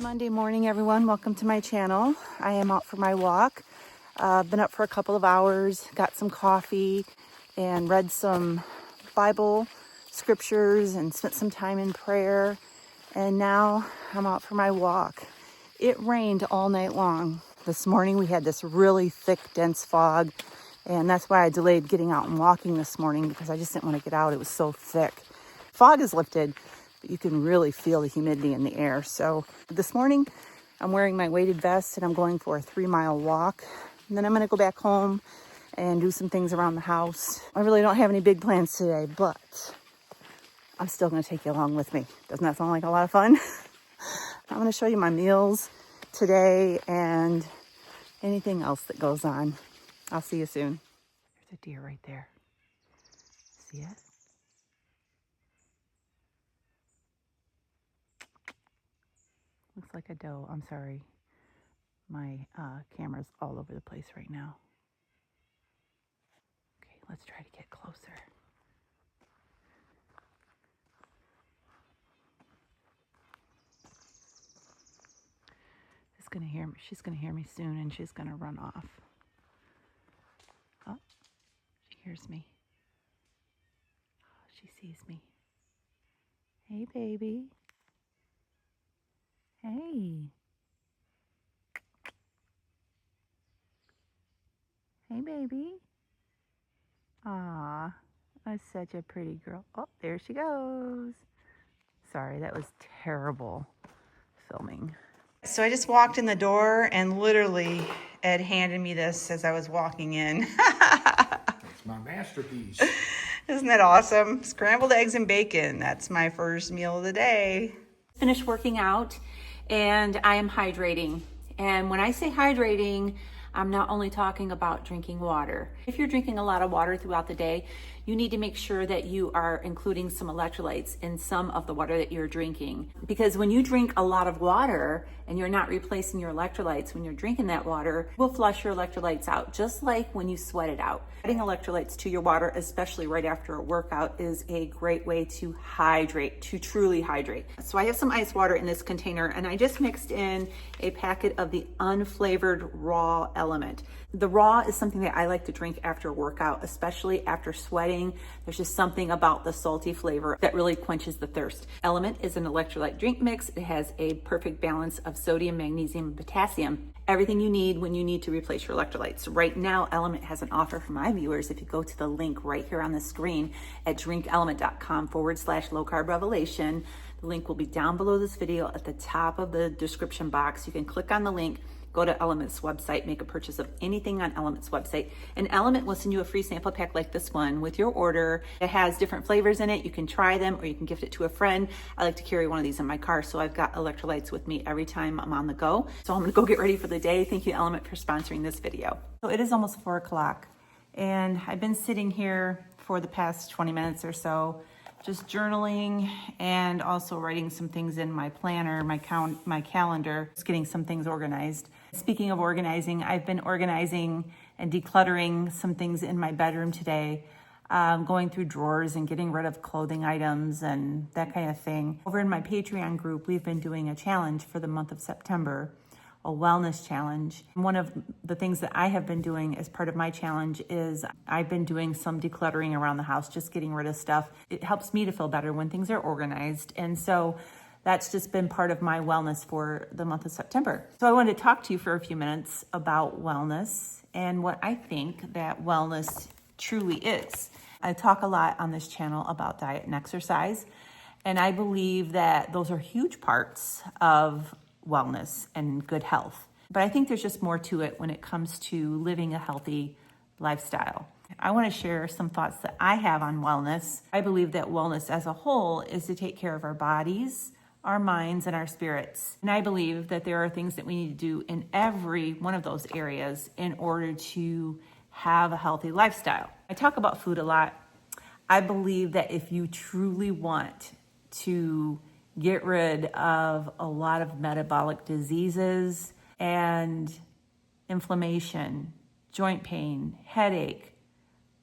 Monday morning, everyone. Welcome to my channel. I am out for my walk. Been up for a couple of hours, got some coffee and read some Bible scriptures and spent some time in prayer. And now I'm out for my walk. It rained all night long. This morning we had this really thick, dense fog. And that's why I delayed getting out and walking this morning, because I just didn't want to get out. It was so thick. Fog is lifted, but you can really feel the humidity in the air. So this morning I'm wearing my weighted vest and I'm going for a 3-mile walk. And then I'm going to go back home and do some things around the house. I really don't have any big plans today, but I'm still going to take you along with me. Doesn't that sound like a lot of fun? I'm going to show you my meals today and anything else that goes on. I'll see you soon. There's a deer right there. See it? Looks like a doe. I'm sorry. My camera's all over the place right now. Okay, let's try to get closer. She's gonna hear me soon, and she's gonna run off. Oh, she hears me. She sees me. Hey, baby. Hey. Hey, baby. Aw, that's such a pretty girl. Oh, there she goes. Sorry, that was terrible filming. So I just walked in the door and literally Ed handed me this as I was walking in. It's my masterpiece. Isn't that awesome? Scrambled eggs and bacon. That's my first meal of the day. Finished working out and I am hydrating. And when I say hydrating, I'm not only talking about drinking water. If you're drinking a lot of water throughout the day, you need to make sure that you are including some electrolytes in some of the water that you're drinking. Because when you drink a lot of water and you're not replacing your electrolytes when you're drinking that water, it will flush your electrolytes out, just like when you sweat it out. Adding electrolytes to your water, especially right after a workout, is a great way to hydrate, to truly hydrate. So I have some ice water in this container, and I just mixed in a packet of the unflavored raw element. The raw is something that I like to drink after a workout, especially after sweating. There's just something about the salty flavor that really quenches the thirst. Element is an electrolyte drink mix. It has a perfect balance of sodium, magnesium, and potassium. Everything you need when you need to replace your electrolytes. Right now, Element has an offer for my viewers. If you go to the link right here on the screen at drinkelement.com/low carb revelation, the link will be down below this video at the top of the description box. You can click on the link, go to Element's website, make a purchase of anything on Element's website, and Element will send you a free sample pack like this one with your order. It has different flavors in it. You can try them or you can gift it to a friend. I like to carry one of these in my car, so I've got electrolytes with me every time I'm on the go. So I'm gonna go get ready for the day. Thank you, Element, for sponsoring this video. So it is almost 4 o'clock, and I've been sitting here for the past 20 minutes or so, just journaling and also writing some things in my planner, my calendar, just getting some things organized. Speaking of organizing, I've been organizing and decluttering some things in my bedroom today, going through drawers and getting rid of clothing items and that kind of thing. Over in my Patreon group, we've been doing a challenge for the month of September, a wellness challenge. One of the things that I have been doing as part of my challenge is I've been doing some decluttering around the house, just getting rid of stuff. It helps me to feel better when things are organized. And so that's just been part of my wellness for the month of September. So I wanted to talk to you for a few minutes about wellness and what I think that wellness truly is. I talk a lot on this channel about diet and exercise, and I believe that those are huge parts of wellness and good health. But I think there's just more to it when it comes to living a healthy lifestyle. I want to share some thoughts that I have on wellness. I believe that wellness as a whole is to take care of our bodies, our minds, and our spirits. And I believe that there are things that we need to do in every one of those areas in order to have a healthy lifestyle. I talk about food a lot. I believe that if you truly want to get rid of a lot of metabolic diseases and inflammation, joint pain, headache,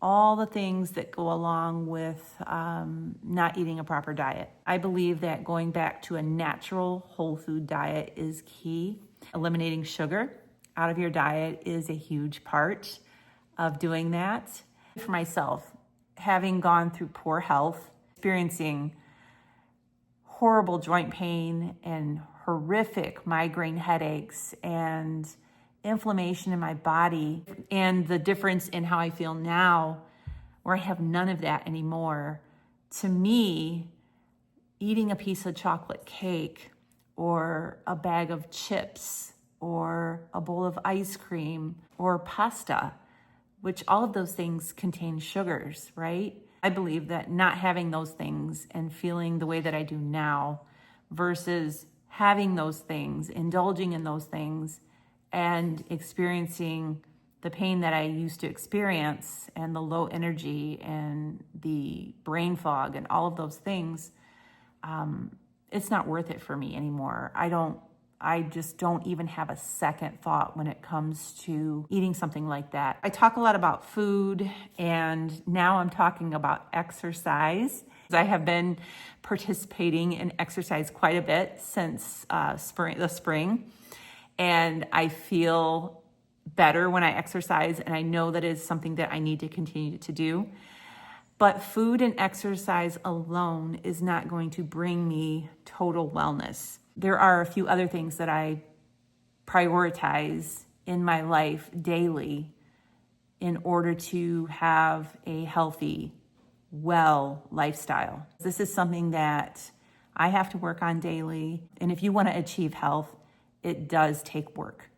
all the things that go along with not eating a proper diet. I believe that going back to a natural whole food diet is key. Eliminating sugar out of your diet is a huge part of doing that. For myself, having gone through poor health, experiencing horrible joint pain and horrific migraine headaches and inflammation in my body, and the difference in how I feel now, where I have none of that anymore. To me, eating a piece of chocolate cake or a bag of chips or a bowl of ice cream or pasta, which all of those things contain sugars, right? I believe that not having those things and feeling the way that I do now versus having those things, indulging in those things, and experiencing the pain that I used to experience and the low energy and the brain fog and all of those things, it's not worth it for me anymore. I just don't even have a second thought when it comes to eating something like that. I talk a lot about food, and now I'm talking about exercise. I have been participating in exercise quite a bit since the spring, and I feel better when I exercise, and I know that is something that I need to continue to do. But food and exercise alone is not going to bring me total wellness. There are a few other things that I prioritize in my life daily in order to have a healthy, well lifestyle. This is something that I have to work on daily. And if you want to achieve health, it does take work.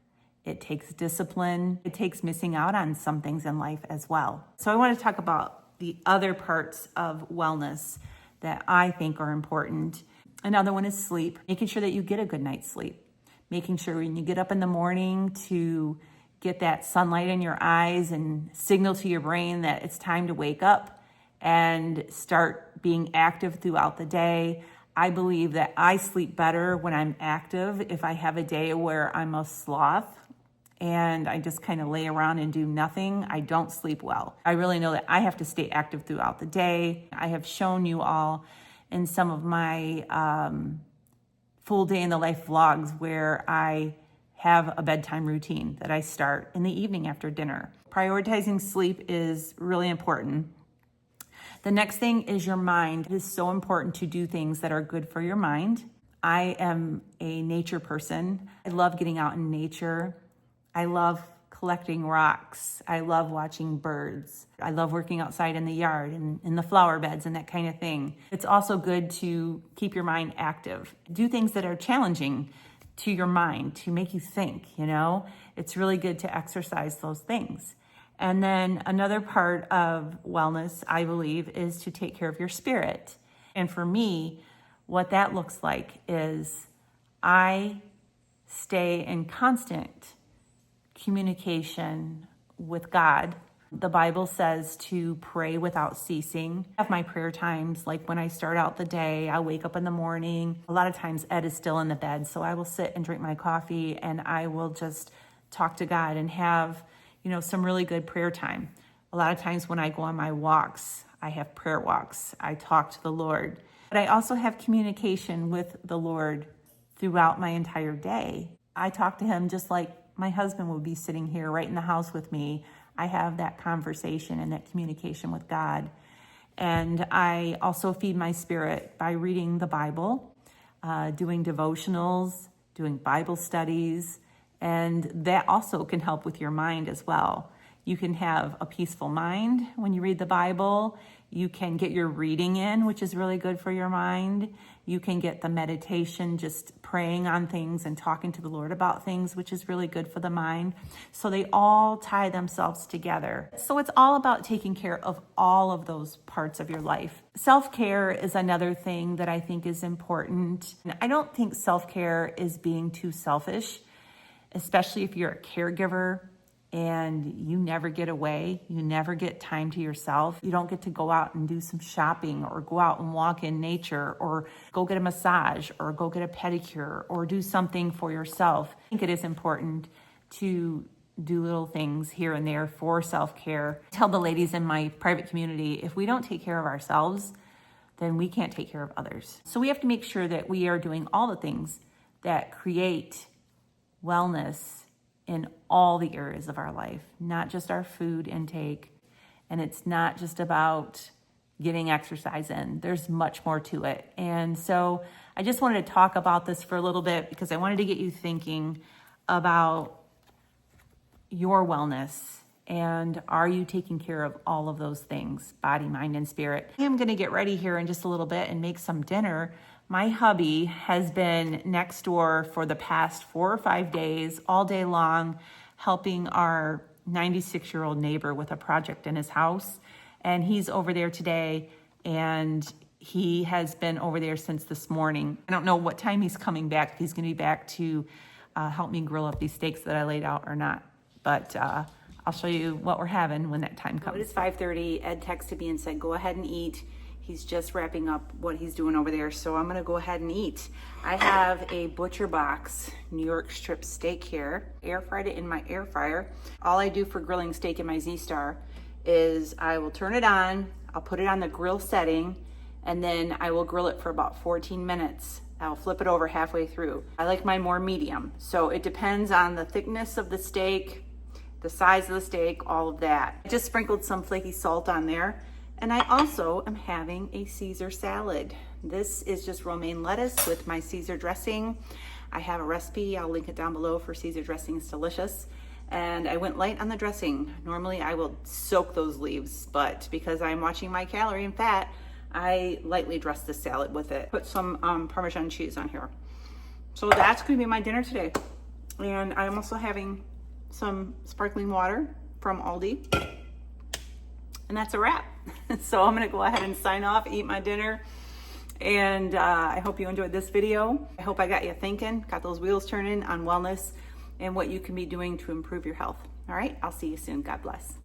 It takes discipline. It takes missing out on some things in life as well. So I want to talk about the other parts of wellness that I think are important. Another one is sleep, making sure that you get a good night's sleep, making sure when you get up in the morning to get that sunlight in your eyes and signal to your brain that it's time to wake up and start being active throughout the day. I believe that I sleep better when I'm active. If I have a day where I'm a sloth and I just kind of lay around and do nothing, I don't sleep well. I really know that I have to stay active throughout the day. I have shown you all in some of my full day in the life vlogs where I have a bedtime routine that I start in the evening after dinner. Prioritizing sleep is really important. The next thing is your mind. It is so important to do things that are good for your mind. I am a nature person. I love getting out in nature. I love collecting rocks. I love watching birds. I love working outside in the yard and in the flower beds and that kind of thing. It's also good to keep your mind active. Do things that are challenging to your mind to make you think, It's really good to exercise those things. And then another part of wellness, I believe, is to take care of your spirit. And for me, what that looks like is I stay in constant communication with God. The Bible says to pray without ceasing. I have my prayer times, like when I start out the day, I'll wake up in the morning. A lot of times Ed is still in the bed, so I will sit and drink my coffee and I will just talk to God and have, some really good prayer time. A lot of times when I go on my walks, I have prayer walks. I talk to the Lord. But I also have communication with the Lord throughout my entire day. I talk to him just like my husband would be sitting here right in the house with me. I have that conversation and that communication with God. And I also feed my spirit by reading the Bible, doing devotionals, doing Bible studies, and that also can help with your mind as well. You can have a peaceful mind when you read the Bible. You can get your reading in, which is really good for your mind. You can get the meditation, just praying on things and talking to the Lord about things, which is really good for the mind. So they all tie themselves together. So it's all about taking care of all of those parts of your life. Self-care is another thing that I think is important. I don't think self-care is being too selfish, especially if you're a caregiver and you never get away, you never get time to yourself. You don't get to go out and do some shopping or go out and walk in nature or go get a massage or go get a pedicure or do something for yourself. I think it is important to do little things here and there for self-care. I tell the ladies in my private community, if we don't take care of ourselves, then we can't take care of others. So we have to make sure that we are doing all the things that create wellness in all the areas of our life, not just our food intake. And it's not just about getting exercise in. There's much more to it. And so I just wanted to talk about this for a little bit because I wanted to get you thinking about your wellness. And are you taking care of all of those things, body, mind, and spirit? I am going to get ready here in just a little bit and make some dinner. My hubby has been next door for the past 4 or 5 days, all day long, helping our 96-year-old neighbor with a project in his house. And he's over there today, and he has been over there since this morning. I don't know what time he's coming back, if he's going to be back to help me grill up these steaks that I laid out or not. But I'll show you what we're having when that time comes. It is 5:30. Ed texted me and said, go ahead and eat. He's just wrapping up what he's doing over there, so I'm gonna go ahead and eat. I have a Butcher Box New York strip steak here. Air fried it in my air fryer. All I do for grilling steak in my Z-Star is I will turn it on, I'll put it on the grill setting, and then I will grill it for about 14 minutes. I'll flip it over halfway through. I like mine more medium, so it depends on the thickness of the steak, the size of the steak, all of that. I just sprinkled some flaky salt on there. And I also am having a Caesar salad. This is just romaine lettuce with my Caesar dressing. I have a recipe, I'll link it down below for Caesar dressing, it's delicious. And I went light on the dressing. Normally I will soak those leaves, but because I'm watching my calorie and fat, I lightly dress the salad with it. Put some Parmesan cheese on here. So that's gonna be my dinner today. And I'm also having some sparkling water from Aldi. And that's a wrap. So I'm gonna go ahead and sign off, eat my dinner. And I hope you enjoyed this video. I hope I got you thinking, got those wheels turning on wellness and what you can be doing to improve your health. All right, I'll see you soon. God bless.